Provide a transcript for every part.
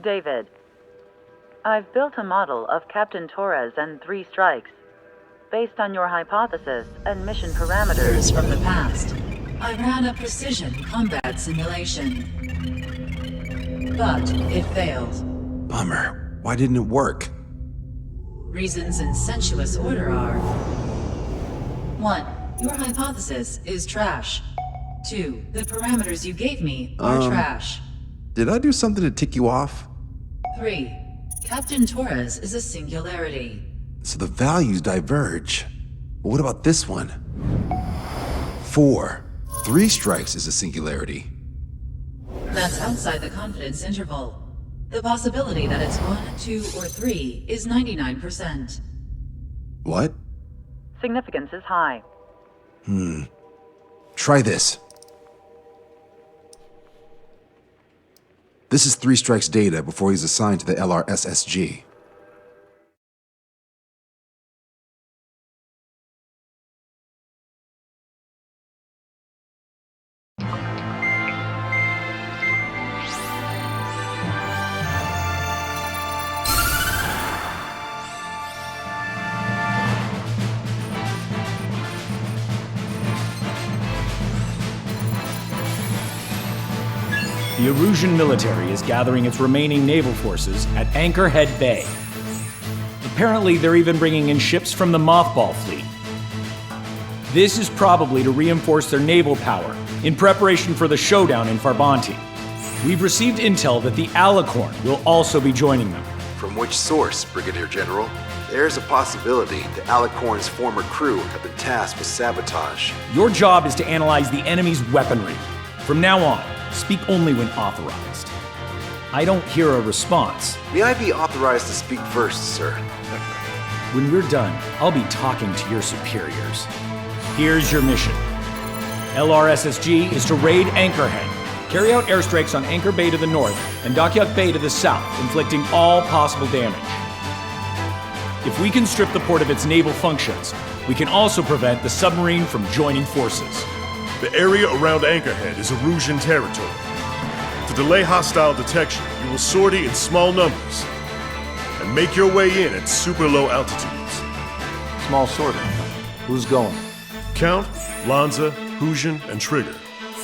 David. I've built a model of Captain Torres and 3 strikes. Based on your hypothesis and mission parameters From the past, I ran a precision combat simulation. But it failed. Bummer. Why didn't it work? Reasons in sensuous order are: 1. Your hypothesis is trash. 2. The parameters you gave me are trash. Did I do something to tick you off? 3. Captain Torres is a singularity. So the values diverge. But what about this one? 4. 3 strikes is a singularity. That's outside the confidence interval. The possibility that it's 1, 2, or 3 is 99%. What? significance is high. Try this. This is 3 Strike's data before he's assigned to the LRSSG. The Erusian military is gathering its remaining naval forces at Anchorhead Bay. Apparently, they're even bringing in ships from the Mothball fleet. This is probably to reinforce their naval power in preparation for the showdown in Farbanti. We've received intel that the Alicorn will also be joining them. From which source, Brigadier General? There's a possibility the Alicorn's former crew have been tasked with sabotage. Your job is to analyze the enemy's weaponry. From now on, speak only when authorized. I don't hear a response. May I be authorized to speak first, sir? When we're done, I'll be talking to your superiors. Here's your mission. LRSSG is to raid Anchorhead, carry out airstrikes on Anchor Bay to the north and Dockyuk Bay to the south, inflicting all possible damage. If we can strip the port of its naval functions, we can also prevent the submarine from joining forces. The area around Anchorhead is Erusian territory. To delay hostile detection, you will sortie in small numbers and make your way in at super low altitudes. Small sorting. Who's going? Count, Lanza, Hujan, and Trigger.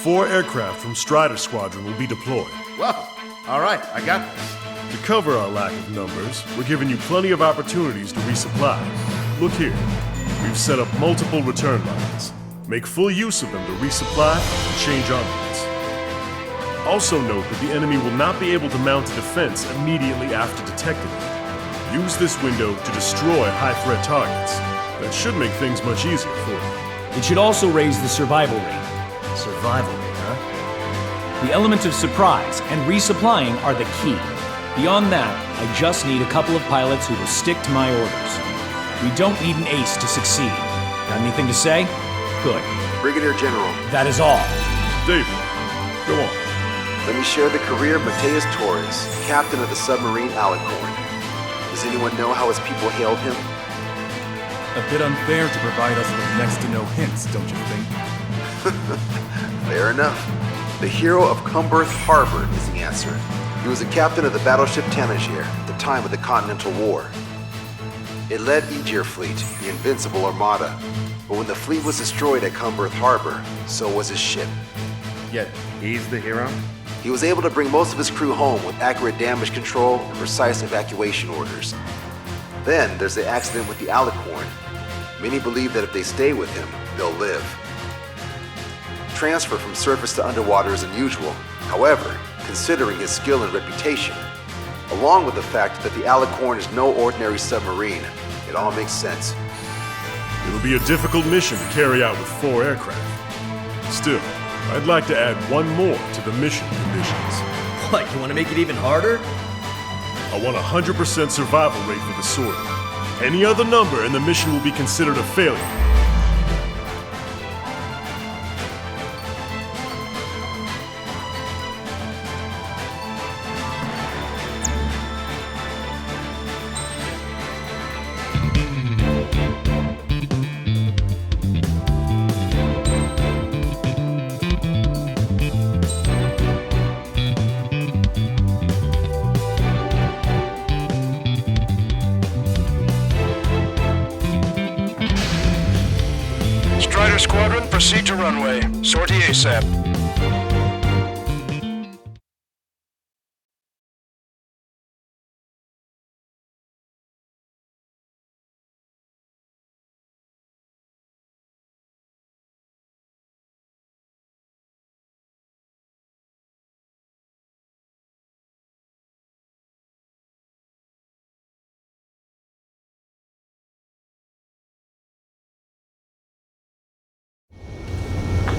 4 aircraft from Strider Squadron will be deployed. Well, all right, I got this. To cover our lack of numbers, we're giving you plenty of opportunities to resupply. Look here, we've set up multiple return lines. Make full use of them to resupply and change armaments. Also note that the enemy will not be able to mount a defense immediately after detecting them. Use this window to destroy high-threat targets. That should make things much easier for you. It should also raise the survival rate. Survival rate, huh? The element of surprise and resupplying are the key. Beyond that, I just need a couple of pilots who will stick to my orders. We don't need an ace to succeed. Got anything to say? Good. Brigadier General, That is all. David, go on. let me share the career of Mateus Torres, captain of the submarine Alicorn. Does anyone know how his people hailed him? A bit unfair to provide us with next to no hints, don't you think? Fair enough. The hero of Cumberth Harbor is the answer. He was a captain of the battleship Tanager at the time of the Continental War. It led Aegir Fleet, the invincible armada. But when the fleet was destroyed at Cumberth Harbor, so was his ship. Yet, he's the hero? He was able to bring most of his crew home with accurate damage control and precise evacuation orders. Then there's the accident with the Alicorn. Many believe that if they stay with him, they'll live. Transfer from surface to underwater is unusual. However, considering his skill and reputation, along with the fact that the Alicorn is no ordinary submarine, it all makes sense. It'll be a difficult mission to carry out with 4 aircraft. Still, I'd like to add one more to the mission conditions. What, you want to make it even harder? I want 100% survival rate for the sword. Any other number and the mission will be considered a failure. Squadron, proceed to runway. Sortie ASAP.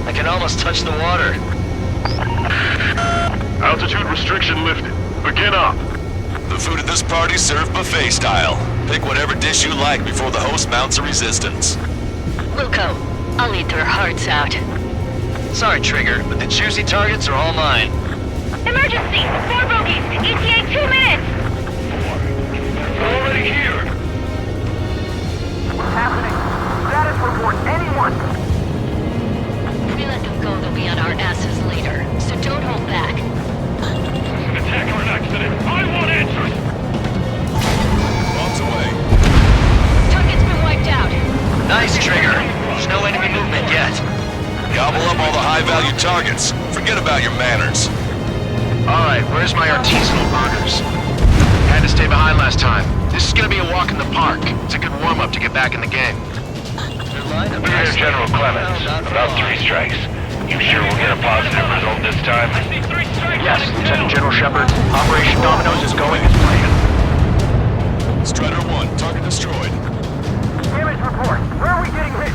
I can almost touch the water. Altitude restriction lifted. Begin up. The food at this party's served buffet style. Pick whatever dish you like before the host mounts a resistance. Wilco, I'll eat their hearts out. Sorry, Trigger, but the juicy targets are all mine. Emergency! 4 bogeys! ETA 2 minutes! Already here. What's happening? Status report, anyone! If we let them go, they'll be on our asses later. So don't hold back. An attack or an accident? I want answers! Bombs away. Target's been wiped out. Nice, Trigger. There's no enemy movement yet. Gobble up all the high-value targets. Forget about your manners. Alright, where's my artisanal burgers? Had to stay behind last time. This is gonna be a walk in the park. It's a good warm-up to get back in the game. Here, General Clemens. About 3 strikes. You sure we'll get a positive result this time? Yes, Lieutenant General Shepard. Operation Dominoes is going as planned. Strider 1, target destroyed. Damage report. Where are we getting hit?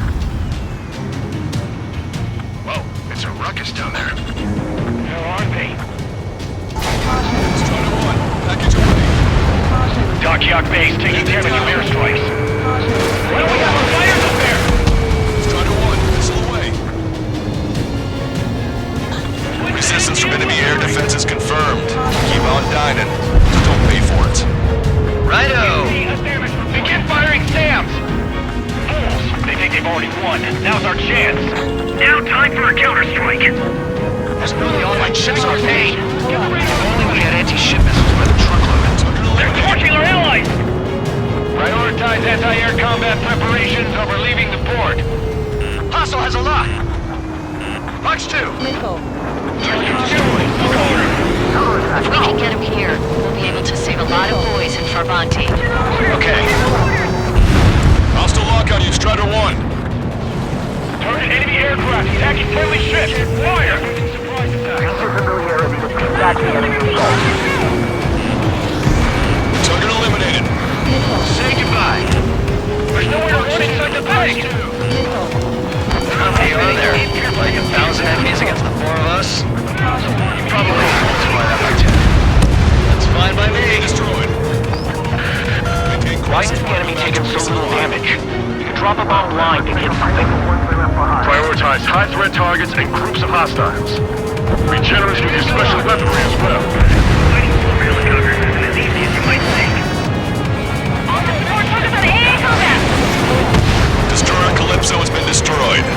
Whoa, it's a ruckus down there. Where are they? Strider 1, package away. Dockyard base taking care of new airstrikes. What do we got for fires up there? Strider 1, missile away. Resistance from enemy air defenses confirmed. Keep on dining. Just don't pay for it. Righto! Begin firing SAMs! Fools! They think they've already won. Now's our chance. Now time for a counterstrike. There's nearly all my ships are paid. If only we had anti-ship missiles by the truckload. They're torching our allies! Prioritize anti-air combat preparations over leaving the port. Hostile has a lock. Box 2. If we can get him here, we'll be able to save a lot of boys in Farbanti. Okay. Hostile lock on you, Strider 1. Target enemy aircraft attacking friendly ships. Fire! Surprise attack. Familiarity with exactly enemy assault. Target eliminated. Say goodbye. There's nowhere to run inside the base. How many are there? Like 1,000 enemies against the 4 of us? Probably multiply that by 10. That's fine by me. Destroyed. Why is the enemy taking so little damage? You can drop a bomb blind and hit something. Prioritize high-threat targets and groups of hostiles. Be generous with your special weaponry as well. Fighting formula cover isn't as easy as you might think. All the support focus on AA combat! Destroyer Calypso has been destroyed.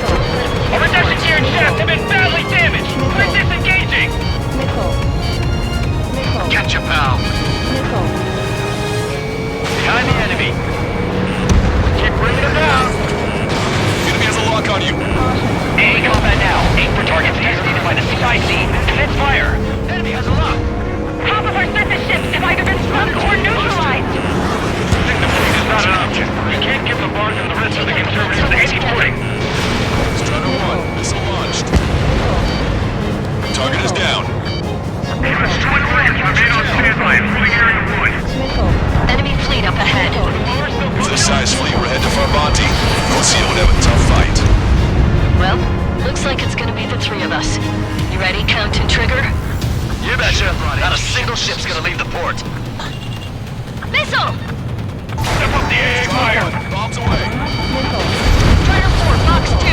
Our reduction gear and shaft have been badly damaged. We're disengaging. Gotcha, pal. Behind the enemy. Keep bringing them down. Enemy has a lock on you. AA combat now. Aim for targets designated by the CIC. Commence fire. Enemy has a lock. Half of our surface ships have either been scrubbed or neutralized! Think the fleet is not an option. We can't give the Bark and the rest of the conservatives any footing. Strider 1, missile launched. Target is down. Twin Ridge, remain on standby and moving area 1. Enemy fleet up ahead. With this size fleet, we're headed to Farbanti. Lucio would have a tough fight. Well, looks like it's gonna be the 3 of us. You ready, Count and Trigger? You betcha. Not a single ship's gonna leave the port. Missile! Step up the AA fire. Bombs away. Strider 4, Box 2.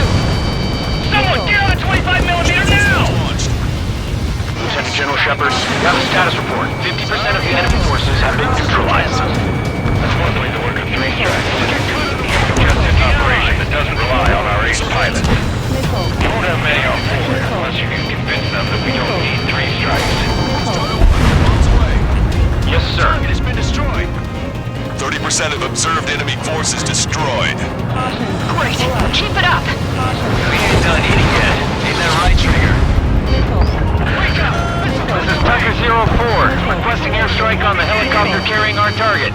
Someone get on a 25mm now! Launched. Lieutenant General Shepard, got a status report. 50% of the enemy forces have been neutralized. That's one way to work a 3 strike. Just an operation that doesn't rely on our ace pilots. You won't have many on board unless you can convince them that we don't need 3 strikes. Strider 1, bombs away. Yes, sir. Target has been destroyed. 30% 100% of observed enemy forces destroyed. Great. Keep it up. We ain't done eating yet. Ain't that right, Trigger? This is Tiger 04, requesting airstrike on the helicopter carrying our target.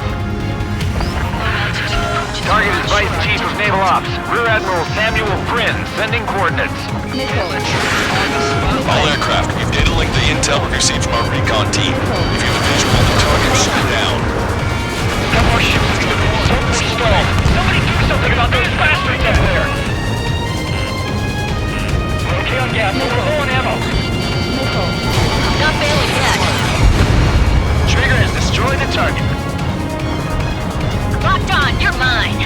Target is Vice Chief of Naval Ops, Rear Admiral Samuel Prinn, sending coordinates. All aircraft, we've data linked the intel we received from our recon team. If you have a visual on the target, shoot it down. Got more ships in the so stalled. Somebody do something about those bastards up there. Okay on gas, we're low on ammo. Not bailing yet. Trigger has destroyed the target. Locked on. You're mine.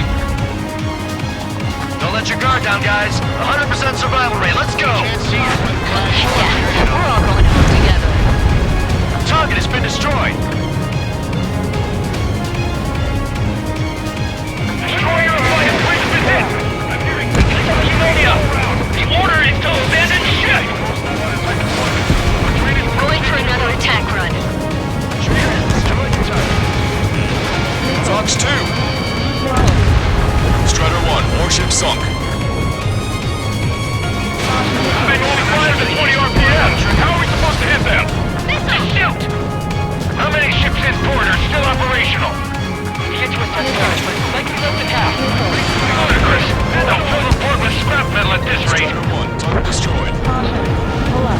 Don't let your guard down, guys. 100% survival rate. Let's go. Yeah, we're all going home together. Target has been destroyed. Destroyer of my bridge is hit. I'm hearing Pneumonia. The order is to abandon ship. Going for another attack run. Fox 2! Strider 1, warship sunk. They only fire at 20 RPM. How are we supposed to hit them? Shoot! How many ships in port are still operational? Get to a touchdown. Like we left in half. Ludicrous. They'll fill the port with scrap metal at this rate. Strider 1, target destroyed.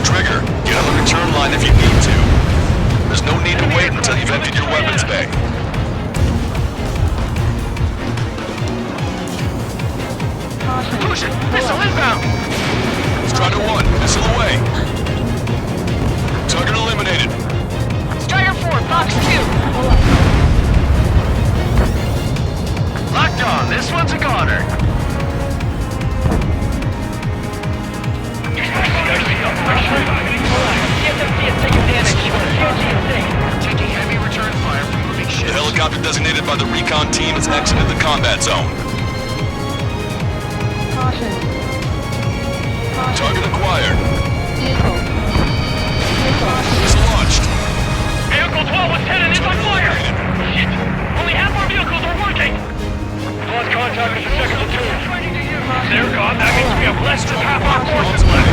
Trigger, get on the return line if you need to. There's no need to wait until you've emptied your weapons bay. Push it! Missile inbound! Strider 1, missile away. Target eliminated. Strider 4, Fox 2. Locked on. This one's a goner. Taking heavy return fire from moving The ships. helicopter designated by the recon team has exited the combat zone. Target acquired. Missile launched. Vehicle 12 with 10 and is on fire! Shit! Only half our vehicles are working! Lost contact with the second platoon. They're gone. That means we have less than half our forces left.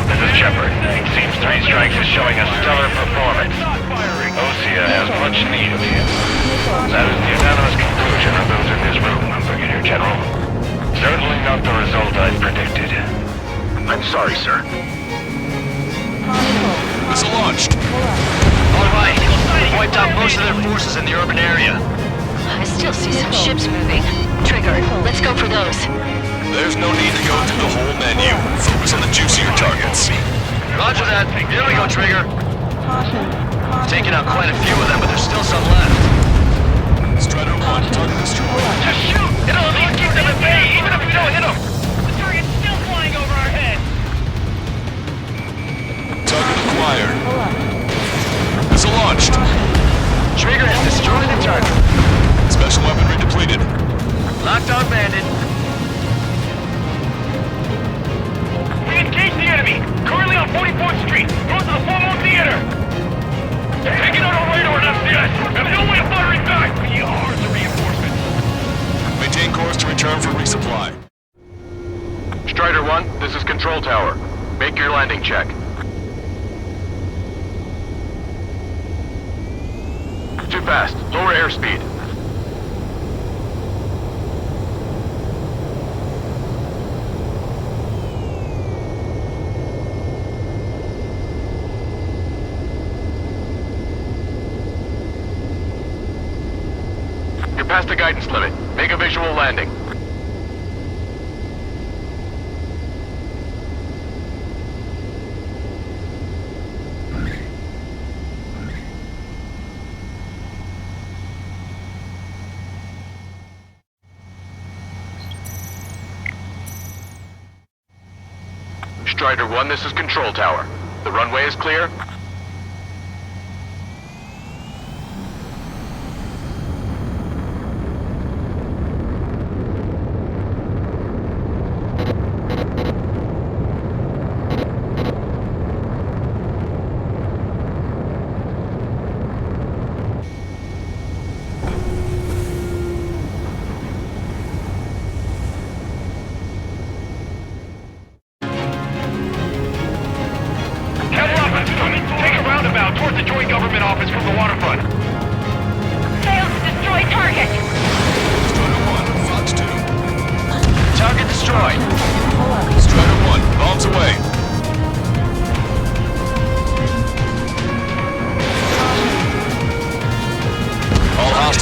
This is Shepard. It seems 3 Strikes is showing a stellar performance. Osea has much need of you. That is the unanimous conclusion of those in this room, Brigadier General. Certainly not the result I predicted. I'm sorry, sir. Missile launched. All right. Wiped out most of their forces in the urban area. I still see some ships moving. Trigger, let's go for those. There's no need to go through the whole menu. Focus on the juicier targets. Roger that. Here we go, Trigger. Taking out quite a few of them, but there's still some left. Strider 1, target destroyed. Just shoot! It'll at least keep them at bay, even if we don't hit them! The target's still flying over our head! Target acquired. Missile launched. Trigger has destroyed the target. Special weaponry depleted. Locked on bandit. We engaged the enemy! Currently on 44th Street, north of the Full Moon Theater! Taking out our radar and SDS! And no way of firing back! We are the reinforcements! Maintain course to return for resupply. Strider 1, this is Control Tower. Make your landing check. Too fast. Lower airspeed. You're past the guidance limit. Make a visual landing. Strider 1, this is Control Tower. The runway is clear.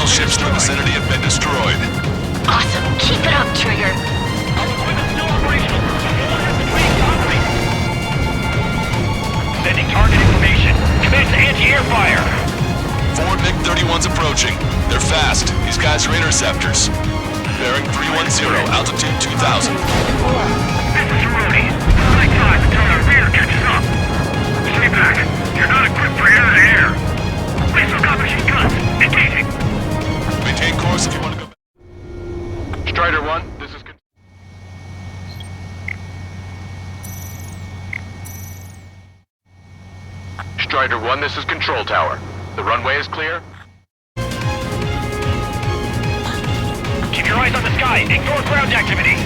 ships in the vicinity have been destroyed. Awesome. Keep it up, Trigger. Sending target information. Commence anti-air fire. 4 MiG-31s approaching. They're fast. These guys are interceptors. Bearing 310, altitude 2000. This is Cerrone. High time until our rear catches up. Stay back. You're not equipped for air-to-air. Laser gun machine guns. Engaging. Maintain course if you want to go back. Strider 1, this is... Strider 1, this is Control Tower. The runway is clear. Keep your eyes on the sky. Ignore ground activity.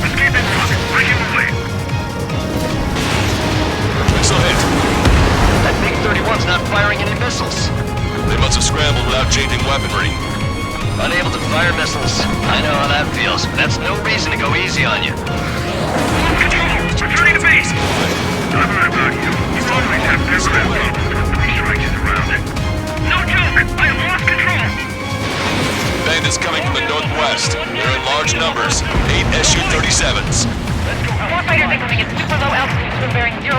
Escape incoming. Breaking away. Missile hit. That MiG-31's not firing any missiles. They must have scrambled without changing weaponry. Unable to fire missiles. I know how that feels, but that's no reason to go easy on you. Control, returning to base. I've heard about you. You always have aircraft problems with 3 strikes around it. No joke. I have lost control. Bandits coming from the northwest. They're in large numbers. 8 Su-37s. Warfighters incoming at super low altitude, swim bearing 015.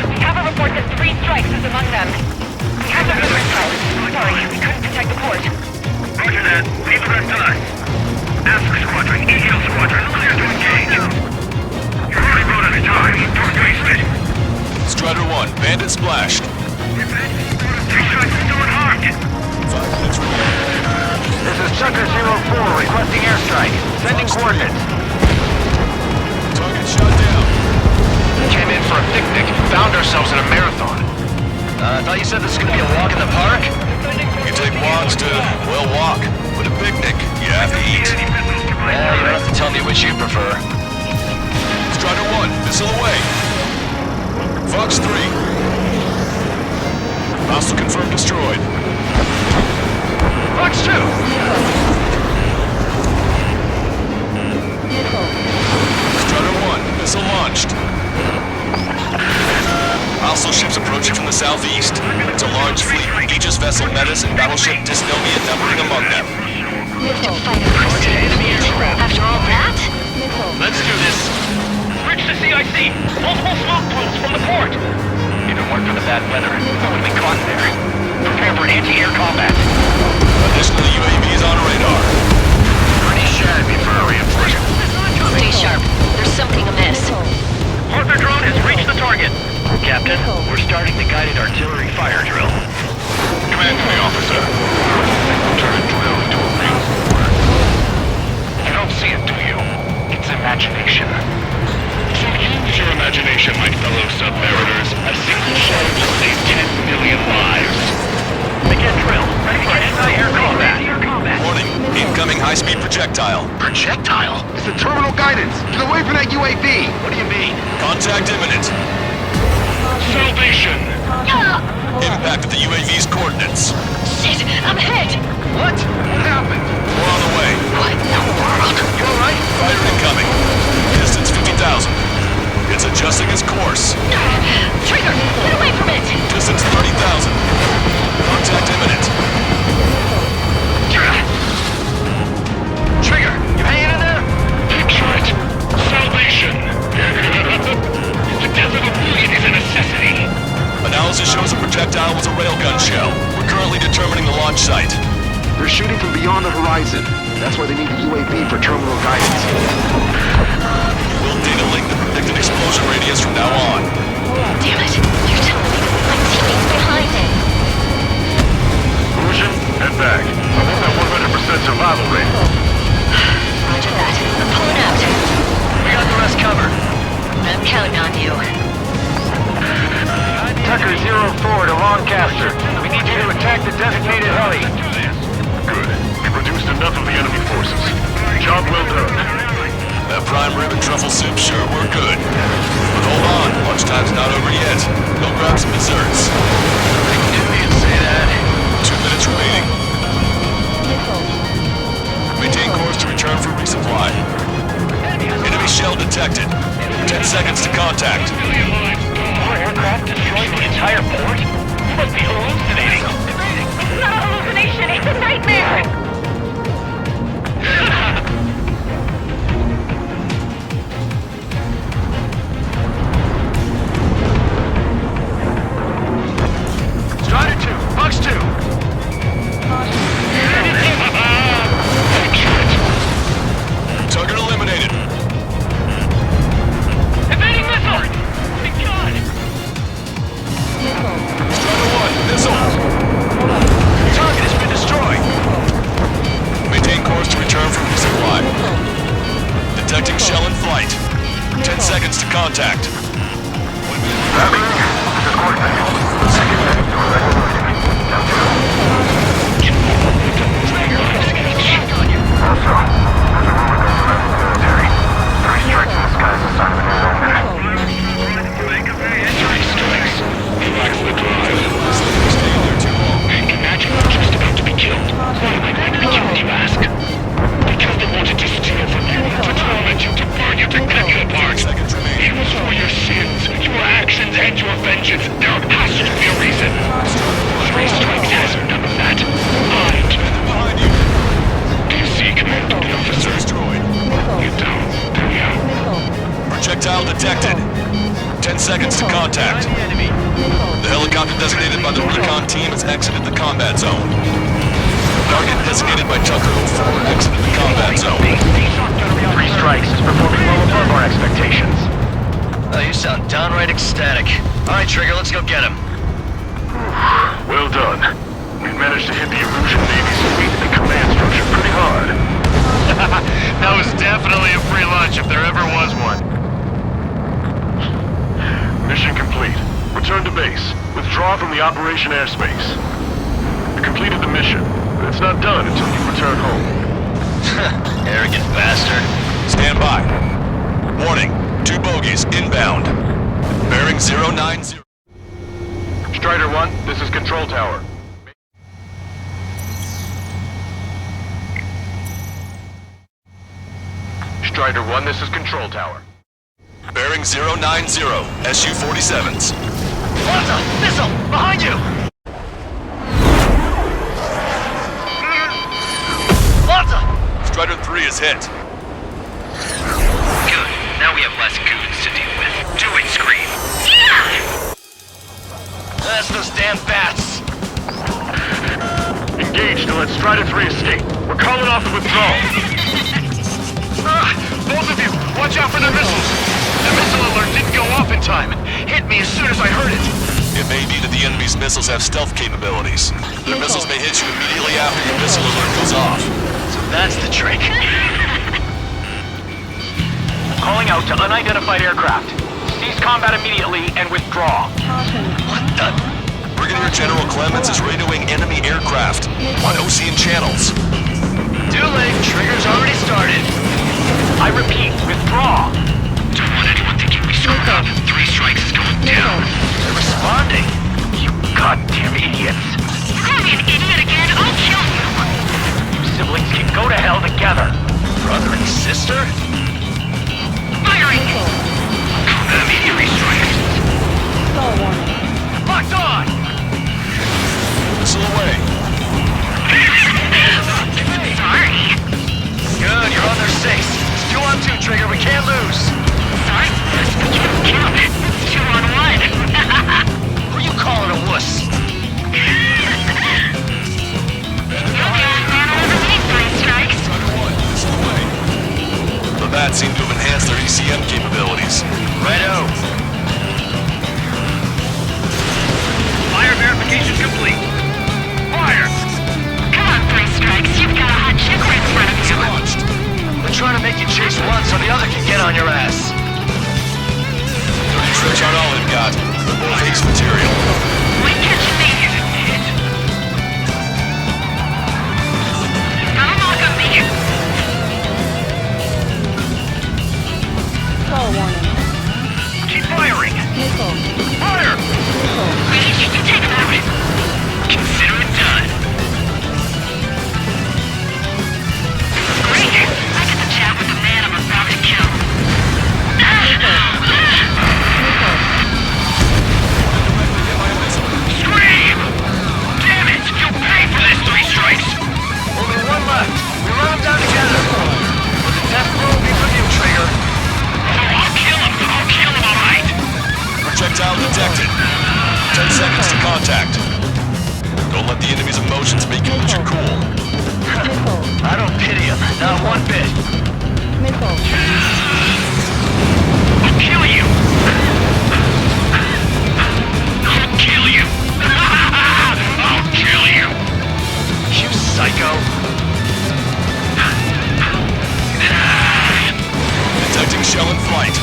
We have a report that 3 strikes is among them. We have the river side. Sorry, we couldn't protect the port. Roger that. Leave the rest to us. Ask Squadron, EGL Squadron, clear to engage. You're already run out of time. Don't waste it. Strider 1, bandit splashed. 3 strikes still unharmed. 5 minutes remaining. This is Tucker 04 requesting airstrike. Sending coordinates. Target shot down. Came in for a picnic. Found ourselves in a marathon. I thought you said this was gonna be a walk in the park? You take walks to, well, walk. But a picnic, you have to eat. Yeah, you don't have to tell me which you prefer. Strider 1, missile away. Fox 3. Hostile confirmed destroyed. Fox 2! Strider 1, missile launched. Hostile ships approaching from the southeast. It's a large fleet. Aegis vessel Metis and battleship Dysnomia numbering among them. After all that? Let's do this. Bridge to CIC. Multiple smoke plumes from the port. If it weren't for the bad weather, we would have been caught there. Prepare for anti-air combat. Additionally, UAVs on radar. Pretty shabby for a reinforcement. Stay sharp. There's something amiss. Arthur drone has reached the target. Captain, we're starting the guided artillery fire drill. Command to the officer. Turn drill into a real war. You don't see it, do you? It's imagination. So use your imagination, my fellow submariners. A single shell will save 10 million lives. Begin drill. Ready for anti-air combat. Warning, incoming high-speed projectile. Projectile? It's the terminal guidance. Get away from that UAV. What do you mean? Contact imminent. Salvation. Impact at the UAV's coordinates. Shit, I'm hit! What? What happened? We're on the way. What in the world? You alright? Fighter incoming. Distance 50,000. It's adjusting its course. Trigger, get away from it! Distance 30,000. Contact imminent. Trigger, you hanging in there? Picture it. Salvation. The death of a million is a necessity. Analysis shows the projectile was a railgun shell. We're currently determining the launch site. They're shooting from beyond the horizon. That's why they need the UAV for terminal guidance. We'll data link the predicted explosion radius from now on. Damn it, you're telling me my teammate's behind it. Lucian, head back. I want that 100% survival rate. Roger that. I'm pulling out. We got the rest covered. I'm counting on you. Tucker 04 to Lancaster. We need you to attack the designated heli. Good. We've reduced enough of the enemy forces. Job well done. That prime rib and truffle soup sure were good. But hold on, lunchtime's not over yet. Go grab some desserts. Didn't mean to say that. 2 minutes remaining. Maintain course to return for resupply. Enemy shell detected. 10 seconds to contact. Our aircraft destroyed the entire port? You must be hallucinating. It's not a hallucination, it's a contact. Imagine I'm just about to be killed. Why am I going to be killed, you ask? Because they wanted to steal from you, to torment you, to burn you, to cut you apart. It was for your sins, your actions, and your vengeance. There has to be a reason. 3 strikes has none of that. Hide. Behind you. Do you see, Commander Officer? Destroyed. You don't, do you? Projectile detected. 10 seconds to contact. The helicopter designated by the recon team has exited the combat zone. Target designated by Tucker 04 exited the combat zone. 3 strikes is performing well above our expectations. Oh, you sound downright ecstatic. Alright, Trigger, let's go get him. Well done. We've managed to hit the Illusion Navy's fleet and command structure pretty hard. That was definitely a free lunch if there ever was one. Mission complete. Return to base. Withdraw from the operation airspace. You completed the mission, but it's not done until you return home. Arrogant bastard. Stand by. Warning. 2 bogies inbound. Bearing 090. Strider 1, this is Control Tower. Strider 1, this is Control Tower. Bearing 090. SU-47s. What's up? Missile! Behind you! Lanza! Strider 3 is hit. Good. Now we have less goons to deal with. Do it, Scream. That's those damn bats! Engage to let Strider 3 escape. We're calling off the withdrawal. Both of you, watch out for their missiles. The missile alert didn't go off in time. Hit me as soon as I heard it. It may be that the enemy's missiles have stealth capabilities. Their missiles may hit you immediately after your missile alert goes off. So that's the trick. Calling out to unidentified aircraft. Cease combat immediately and withdraw. What the? Brigadier General Clemens is radioing enemy aircraft on Ocean channels. Too late. Trigger's already started. I repeat, withdraw. Don't want anyone thinking we screwed up. 3 strikes is going down. They're responding. You goddamn idiots. You call me an idiot again? I'll kill you. You siblings can go to hell together. Brother and sister? Firing! Immediate 3 strikes. Locked on! Missile away. Sorry. Good, you're on their 6. It's 2 on 2, Trigger. We can't lose. Sorry? You can't count. It's 2 on 1. Who are you calling a wuss? The bats seem to have enhanced their ECM capabilities. Righto. Fire verification complete. Fire! Come on, 3 strikes. You've got a hot chick right in front of you. Launched. We're trying to make you chase one so the other can get on your ass. Dirty tricks aren't all they've got. They're both ace material. Wait, catch me. Don't look at me. Keep firing! Fire! Wait, you can take him out. Consider it done. Great. I get to chat with the man I'm about to kill. Scream! Damn it! You'll pay for this, 3 strikes! Only 1 left. We run them down together. But the death row will be with you, Trigger. I'll kill him, alright? Projectile detected. 10 seconds to contact. Don't let the enemy's emotions make you lose your cool. I don't pity him. Not one bit. I'll kill you! I'll kill you! I'll kill you! You psycho. Detecting shell in flight.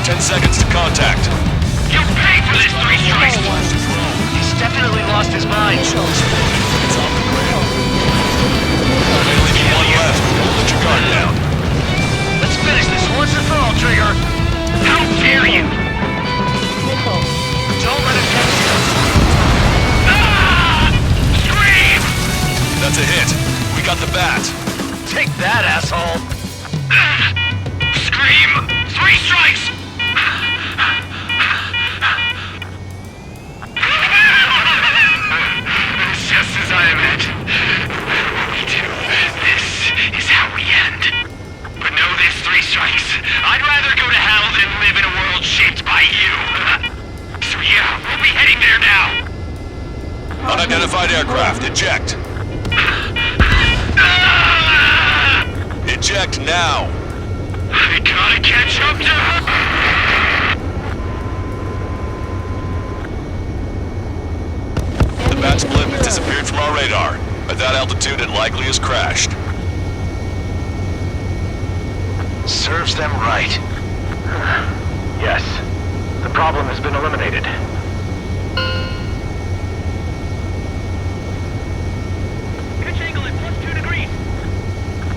10 seconds to contact. You pay for this, three strikes! He's definitely lost his mind. Only one left. Don't let your guard down. Let's finish this once and for all, Trigger. How dare you! Don't let him catch you. Ah! Scream! That's a hit. We got the bat. Take that, asshole. Scream! Three strikes! Just as I imagined. We do. This is how we end. But know this, three strikes. I'd rather go to hell than live in a world shaped by you. So yeah, we'll be heading there now. Unidentified aircraft, eject. Eject now. I gotta catch up to her. The bat's blimp has disappeared from our radar. At that altitude, it likely has crashed. Serves them right. Yes. The problem has been eliminated. Pitch angle at +2 degrees.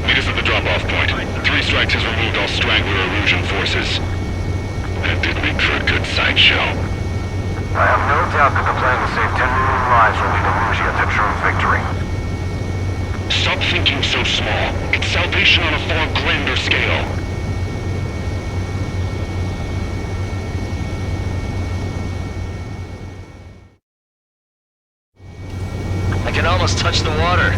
Meet us at the drop-off point. Three strikes has removed all Strangler illusion forces. That did make for a good sideshow. I have no doubt that the plan to save 10 million lives will lead Illusia to true victory. Stop thinking so small. It's salvation on a far grander scale. I can almost touch the water.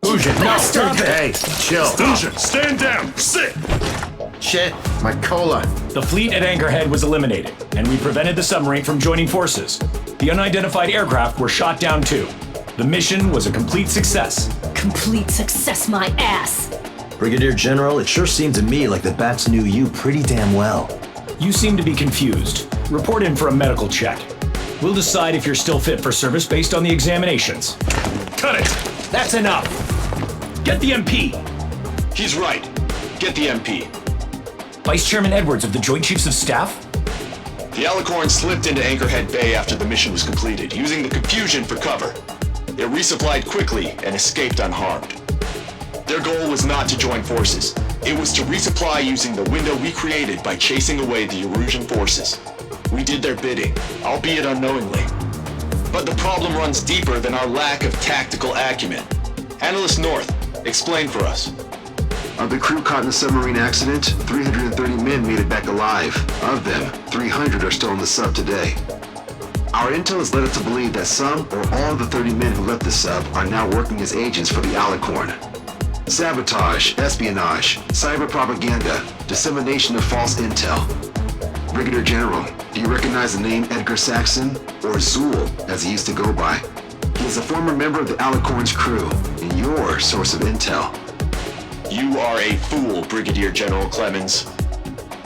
Fusion, no, stop it! Hey, chill. Fusion, stand down! Sit! Shit, my cola. The fleet at Anchorhead was eliminated, and we prevented the submarine from joining forces. The unidentified aircraft were shot down too. The mission was a complete success. Complete success, my ass. Brigadier General, it sure seemed to me like the bats knew you pretty damn well. You seem to be confused. Report in for a medical check. We'll decide if you're still fit for service based on the examinations. Cut it! That's enough! Get the MP! He's right. Get the MP. Vice Chairman Edwards of the Joint Chiefs of Staff? The Alicorn slipped into Anchorhead Bay after the mission was completed, using the confusion for cover. It resupplied quickly and escaped unharmed. Their goal was not to join forces. It was to resupply using the window we created by chasing away the Erusian forces. We did their bidding, albeit unknowingly. But the problem runs deeper than our lack of tactical acumen. Analyst North, explain for us. Of the crew caught in the submarine accident, 330 men made it back alive. Of them, 300 are still in the sub today. Our intel has led us to believe that some or all of the 30 men who left the sub are now working as agents for the Alicorn. Sabotage, espionage, cyber propaganda, dissemination of false intel. Brigadier General, do you recognize the name Edgar Saxon, or Zool, as he used to go by? He is a former member of the Alicorn's crew, and your source of intel. You are a fool, Brigadier General Clemens.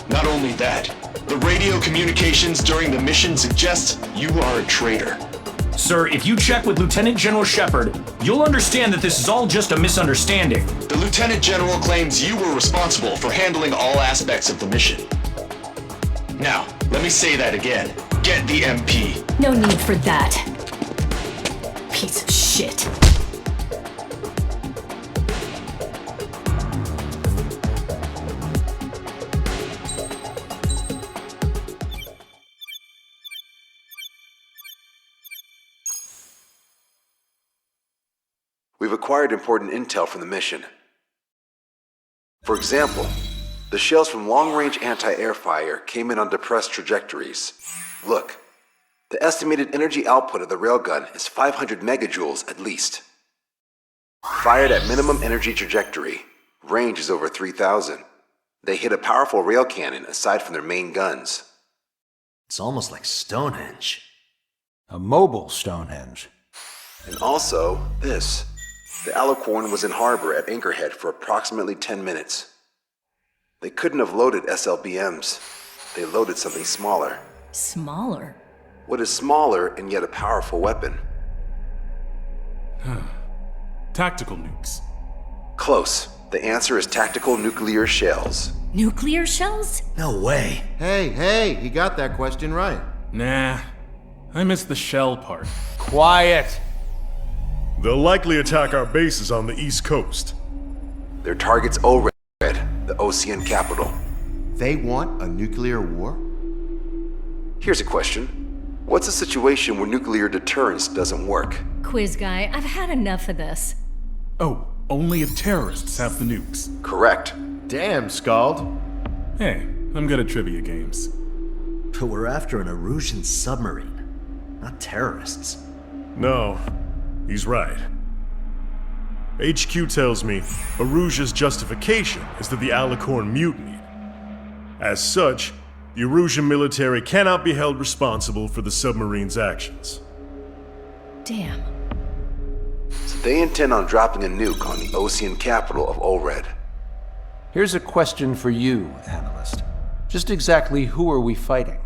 Not only that, the radio communications during the mission suggest you are a traitor. Sir, if you check with Lieutenant General Shepard, you'll understand that this is all just a misunderstanding. The Lieutenant General claims you were responsible for handling all aspects of the mission. Now, let me say that again. Get the MP. No need for that. Piece of shit. We've acquired important intel from the mission. For example, the shells from long-range anti-air fire came in on depressed trajectories. Look, the estimated energy output of the railgun is 500 megajoules at least. Fired at minimum energy trajectory, range is over 3,000. They hit a powerful rail cannon aside from their main guns. It's almost like Stonehenge. A mobile Stonehenge. And also, this. The Alicorn was in harbor at Anchorhead for approximately 10 minutes. They couldn't have loaded SLBMs. They loaded something smaller. Smaller? What is smaller and yet a powerful weapon? Tactical nukes. Close. The answer is tactical nuclear shells. Nuclear shells? No way. Hey, he got that question right. Nah, I missed the shell part. Quiet. They'll likely attack our bases on the East Coast. Their target's ORED, the Ocean capital. They want a nuclear war? Here's a question. What's a situation where nuclear deterrence doesn't work? Quiz guy, I've had enough of this. Oh, only if terrorists have the nukes. Correct. Damn, Scald. Hey, I'm good at trivia games. But we're after an Erusian submarine, not terrorists. No, he's right. HQ tells me Erusia's justification is that the Alicorn mutinied. As such, the Erusian military cannot be held responsible for the submarine's actions. Damn. So they intend on dropping a nuke on the Ocean capital of ORED. Here's a question for you, analyst. Just exactly who are we fighting?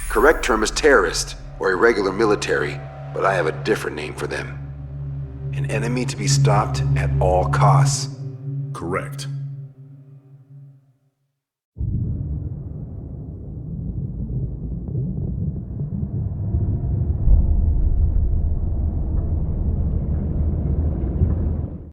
Correct term is terrorist, or irregular military, but I have a different name for them. An enemy to be stopped at all costs. Correct.